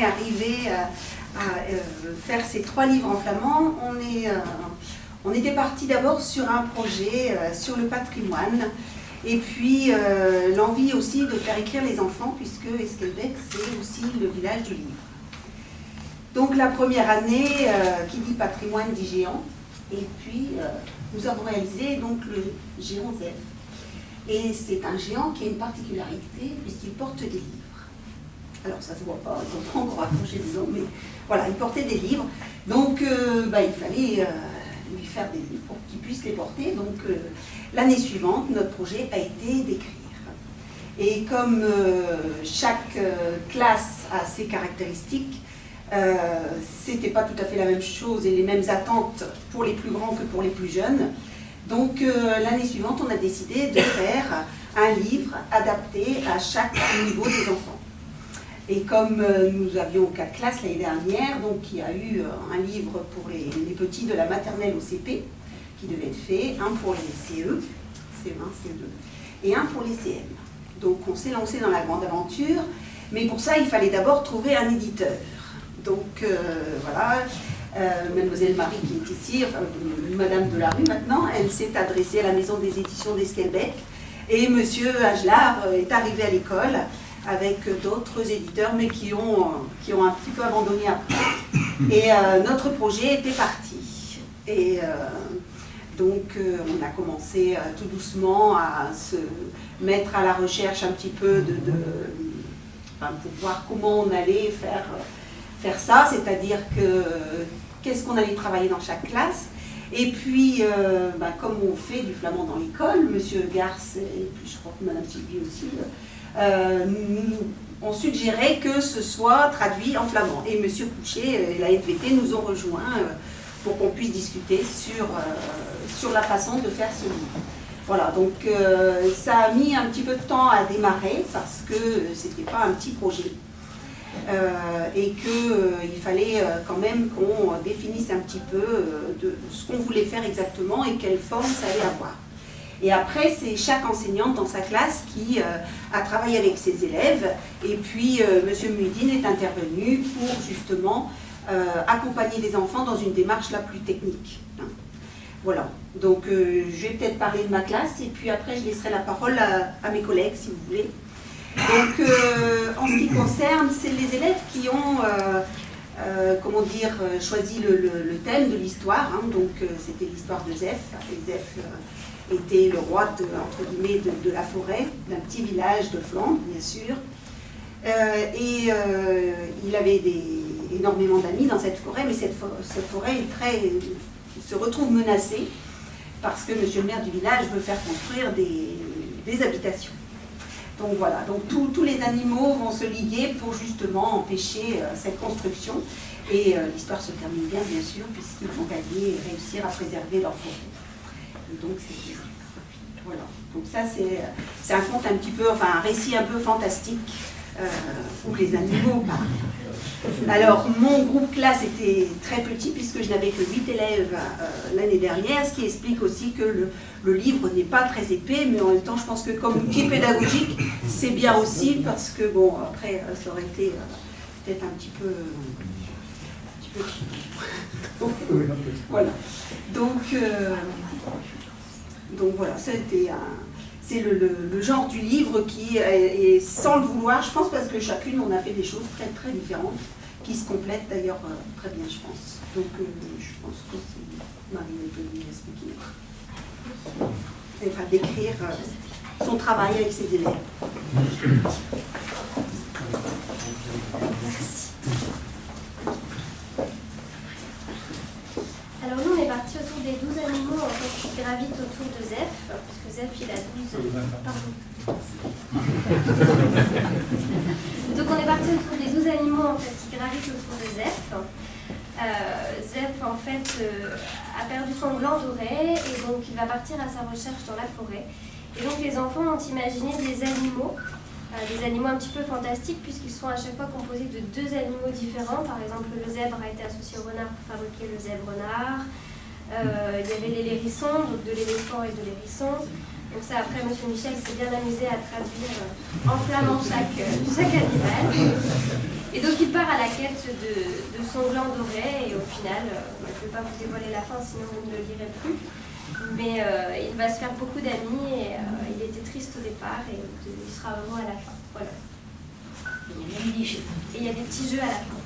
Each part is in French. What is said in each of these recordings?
arrivé à faire ces 3 livres en flamand, on était parti d'abord sur un projet sur le patrimoine, et puis l'envie aussi de faire écrire les enfants, puisque Esquelbecq, c'est aussi le village du livre. Donc la première année, qui dit patrimoine dit géant, et puis nous avons réalisé donc le géant Zef. Et c'est un géant qui a une particularité, puisqu'il porte des livres. Alors ça ne se voit pas, ils n'ont pas encore accroché des os, mais voilà, il portait des livres. Donc il fallait lui faire des livres pour qu'il puisse les porter. Donc l'année suivante, notre projet a été d'écrire. Et comme chaque classe a ses caractéristiques, c'était pas tout à fait la même chose et les mêmes attentes pour les plus grands que pour les plus jeunes. Donc l'année suivante, on a décidé de faire un livre adapté à chaque niveau des enfants. Et comme nous avions 4 classes l'année dernière, donc il y a eu un livre pour les petits de la maternelle au CP qui devait être fait, un pour les CE, CE1, CE2, et un pour les CM. Donc on s'est lancé dans la grande aventure, mais pour ça il fallait d'abord trouver un éditeur. Donc voilà, Mademoiselle Marie qui est ici, enfin, Madame de la Rue maintenant, elle s'est adressée à la maison des éditions d'Esquelbecq, et Monsieur Agelard est arrivé à l'école avec d'autres éditeurs, mais qui ont un petit peu abandonné après. Et notre projet était parti. Et donc on a commencé tout doucement à se mettre à la recherche un petit peu pour voir comment on allait faire ça, c'est-à-dire qu'est-ce qu'on allait travailler dans chaque classe. Et puis, comme on fait du flamand dans l'école, Monsieur Garce, et puis je crois que Madame Sylvie aussi, on suggérait que ce soit traduit en flamand. Et M. Couchet et la FVT nous ont rejoints pour qu'on puisse discuter sur la façon de faire ce livre. Voilà, donc ça a mis un petit peu de temps à démarrer parce que c'était pas un petit projet. Et qu'il fallait quand même qu'on définisse un petit peu de ce qu'on voulait faire exactement et quelle forme ça allait avoir. Et après, c'est chaque enseignante dans sa classe qui a travaillé avec ses élèves. Et puis, M. Mudine est intervenu pour justement accompagner les enfants dans une démarche la plus technique. Hein. Voilà. Donc, je vais peut-être parler de ma classe et puis après, je laisserai la parole à mes collègues, si vous voulez. Donc, en ce qui concerne, c'est les élèves qui ont choisi le thème de l'histoire. Hein. Donc, c'était l'histoire de Zef. Et Zef était le roi entre guillemets de la forêt, d'un petit village de Flandre, bien sûr. Il avait énormément d'amis dans cette forêt, mais cette forêt se retrouve menacée parce que monsieur le maire du village veut faire construire des habitations. Donc voilà, donc tous les animaux vont se liguer pour justement empêcher cette construction. Et l'histoire se termine bien, bien sûr, puisqu'ils vont gagner et réussir à préserver leur forêt. Et donc c'est ça. Voilà. Donc ça c'est un conte un petit peu, enfin un récit un peu fantastique où les animaux parlent. Alors mon groupe classe était très petit puisque je n'avais que 8 élèves l'année dernière, ce qui explique aussi que le livre n'est pas très épais, mais en même temps je pense que comme outil pédagogique c'est bien aussi parce que bon après ça aurait été peut-être un petit peu donc, voilà. Donc voilà, c'est le genre du livre qui est sans le vouloir, je pense, parce que chacune on a fait des choses très très différentes, qui se complètent d'ailleurs très bien, je pense. Donc je pense que Marie peut nous expliquer. Enfin, décrire son travail avec ses élèves. Alors nous on est parti autour des 12 animaux en fait, qui gravitent autour de Zef, puisque Zef il a 12... Pardon. Donc on est parti autour des 12 animaux en fait, qui gravitent autour de Zef. Zef en fait a perdu son gland doré et donc il va partir à sa recherche dans la forêt. Et donc les enfants ont imaginé des animaux un petit peu fantastiques puisqu'ils sont à chaque fois composés de 2 animaux différents. Par exemple, le zèbre a été associé au renard pour fabriquer le zèbre-renard. Il y avait les lérissons, donc de l'éléphant et de l'hérisson. Donc ça, après, M. Michel s'est bien amusé à traduire en flamand chaque animal. Et donc il part à la quête de son gland doré et au final, je ne vais pas vous dévoiler la fin sinon vous ne le lirez plus, mais il va se faire beaucoup d'amis et il était triste au départ et il sera heureux à la fin. Voilà. Et il y a des petits jeux à la fin.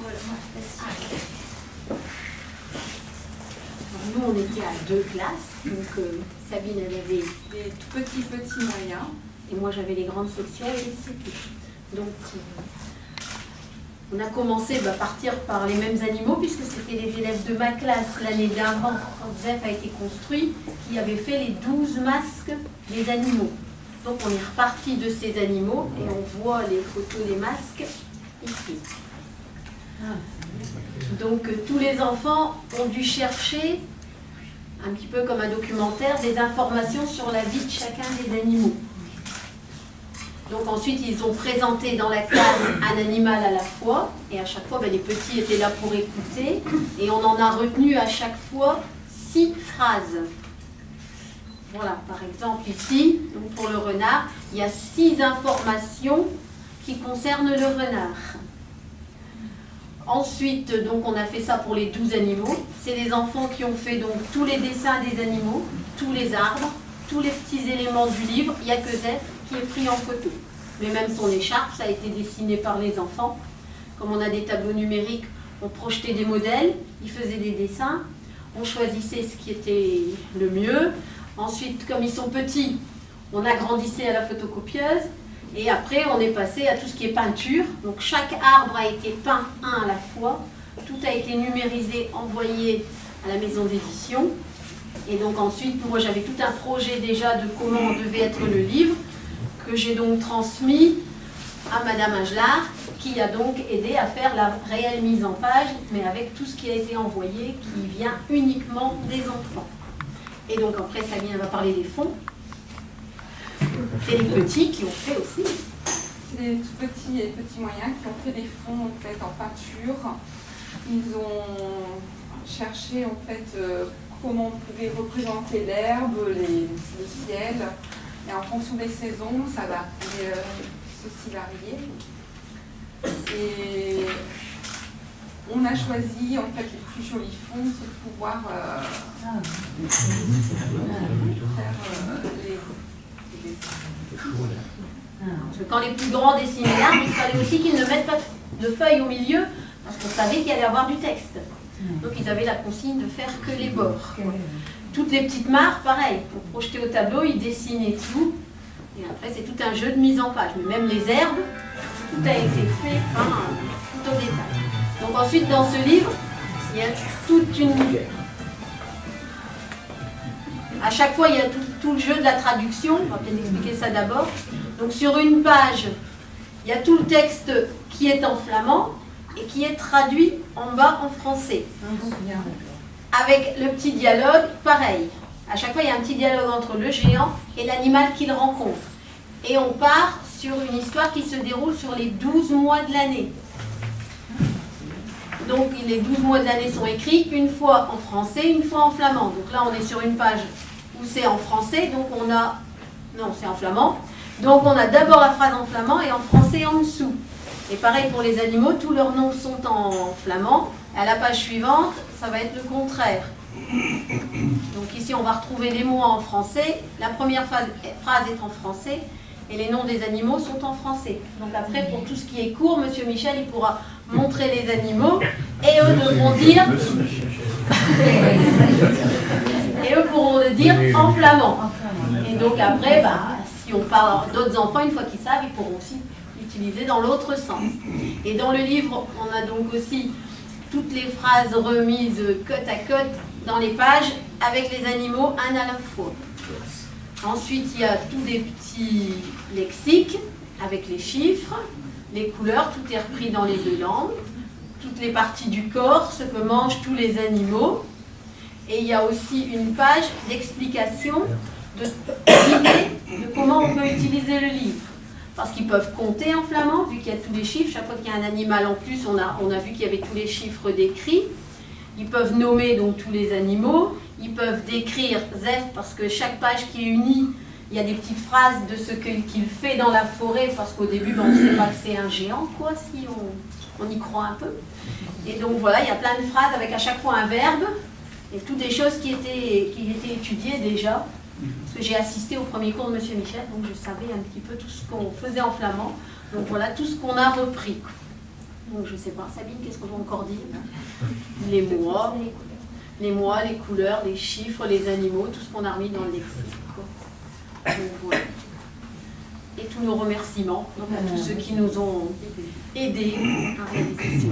Voilà. Nous, on était à 2 classes, donc Sabine, elle avait des tout petits moyens, et moi j'avais les grandes sections et les CP. Donc, on a commencé à partir par les mêmes animaux, puisque c'était les élèves de ma classe l'année d'avant, quand ZEF a été construit, qui avaient fait les 12 masques des animaux. Donc, on est reparti de ces animaux et on voit les photos des masques ici. Donc, tous les enfants ont dû chercher, un petit peu comme un documentaire, des informations sur la vie de chacun des animaux. Donc ensuite, ils ont présenté dans la classe un animal à la fois, et à chaque fois, les petits étaient là pour écouter, et on en a retenu à chaque fois 6 phrases. Voilà, par exemple ici, donc pour le renard, il y a 6 informations qui concernent le renard. Ensuite, donc on a fait ça pour les 12 animaux. C'est les enfants qui ont fait donc tous les dessins des animaux, tous les arbres, tous les petits éléments du livre. Il n'y a que Zef qui est pris en photo. Mais même son écharpe, ça a été dessiné par les enfants. Comme on a des tableaux numériques, on projetait des modèles, ils faisaient des dessins, on choisissait ce qui était le mieux. Ensuite, comme ils sont petits, on agrandissait à la photocopieuse. Et après, on est passé à tout ce qui est peinture. Donc chaque arbre a été peint un à la fois. Tout a été numérisé, envoyé à la maison d'édition. Et donc ensuite, moi j'avais tout un projet déjà de comment devait être le livre, que j'ai donc transmis à Madame Agelard, qui a donc aidé à faire la réelle mise en page, mais avec tout ce qui a été envoyé, qui vient uniquement des enfants. Et donc après, Sabine va parler des fonds. C'est les petits qui ont fait aussi. C'est les tout petits et petits moyens qui ont fait des fonds en fait en peinture. Ils ont cherché en fait comment on pouvait représenter l'herbe, le ciel, et en fonction des saisons, ça va ceci varier. Et on a choisi en fait les plus jolis fonds, c'est de pouvoir faire Parce que quand les plus grands dessinaient l'arbre, il fallait aussi qu'ils ne mettent pas de feuilles au milieu, parce qu'on savait qu'il allait y avoir du texte. Donc ils avaient la consigne de faire que les bords. Toutes les petites mares, pareil, pour projeter au tableau, ils dessinaient tout. Et après, c'est tout un jeu de mise en page. Mais même les herbes, tout a été fait tout au détail. Donc ensuite, dans ce livre, il y a toute une... À chaque fois, il y a tout le jeu de la traduction. On va peut-être expliquer ça d'abord. Donc sur une page, il y a tout le texte qui est en flamand et qui est traduit en bas en français. Avec le petit dialogue, pareil. À chaque fois, il y a un petit dialogue entre le géant et l'animal qu'il rencontre. Et on part sur une histoire qui se déroule sur les 12 mois de l'année. Donc les 12 mois de l'année sont écrits une fois en français, une fois en flamand. Donc là, on est sur une page où c'est en français, donc on a... Non, c'est en flamand. Donc on a d'abord la phrase en flamand et en français en dessous. Et pareil pour les animaux, tous leurs noms sont en flamand. À la page suivante, ça va être le contraire. Donc ici, on va retrouver les mots en français. La première phrase est en français et les noms des animaux sont en français. Donc après, pour tout ce qui est court, Monsieur Michel, il pourra montrer les animaux et eux devront dire... et eux pourront le dire en flamand. Et donc après, si on parle d'autres enfants, une fois qu'ils savent, ils pourront aussi l'utiliser dans l'autre sens. Et dans le livre, on a donc aussi toutes les phrases remises côte à côte dans les pages avec les animaux un à la fois. Ensuite, il y a tous des petits lexiques avec les chiffres, les couleurs, tout est repris dans les 2 langues, toutes les parties du corps, ce que mangent tous les animaux. Et il y a aussi une page d'explication d'idées de comment on peut utiliser le livre. Parce qu'ils peuvent compter en flamand, vu qu'il y a tous les chiffres. Chaque fois qu'il y a un animal en plus, on a vu qu'il y avait tous les chiffres décrits. Ils peuvent nommer donc tous les animaux. Ils peuvent décrire Zef, parce que chaque page qui est unie, Il y a des petites phrases de ce qu'il fait dans la forêt, parce qu'au début, on ne sait pas que c'est un géant, quoi, si on y croit un peu. Et donc voilà, il y a plein de phrases avec à chaque fois un verbe, et toutes des choses qui étaient étudiées déjà. Parce que j'ai assisté au premier cours de M. Michel, donc je savais un petit peu tout ce qu'on faisait en flamand. Donc voilà, tout ce qu'on a repris. Donc je ne sais pas, Sabine, qu'est-ce qu'on va encore dire? Les mois, les couleurs, les chiffres, les animaux, tout ce qu'on a remis dans le lexique. Donc, voilà. Et tous nos remerciements donc, à tous ceux qui nous ont aidés à réaliser ce